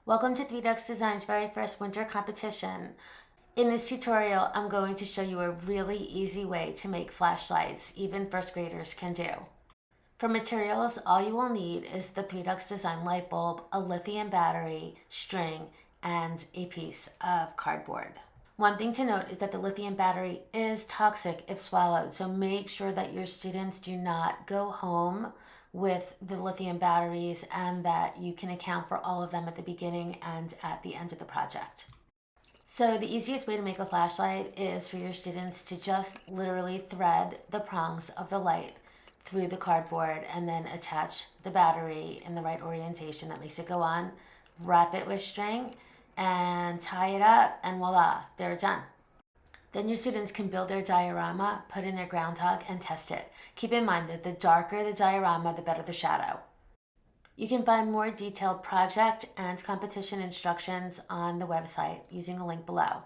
Welcome to 3Ducks Design's very first winter competition. In this tutorial, I'm going to show you a really easy way to make flashlights even first graders can do. For materials, all you will need is the 3Ducks Design light bulb, a lithium battery, string, and a piece of cardboard. One thing to note is that the lithium battery is toxic if swallowed, so make sure that your students do not go home with the lithium batteries and that you can account for all of them at the beginning and at the end of the project. So the easiest way to make a flashlight is for your students to just literally thread the prongs of the light through the cardboard and then attach the battery in the right orientation that makes it go on, wrap it with string, and tie it up, and voila, they're done. Then your students can build their diorama, put in their groundhog, and test it. Keep in mind that the darker the diorama, the better the shadow. You can find more detailed project and competition instructions on the website using the link below.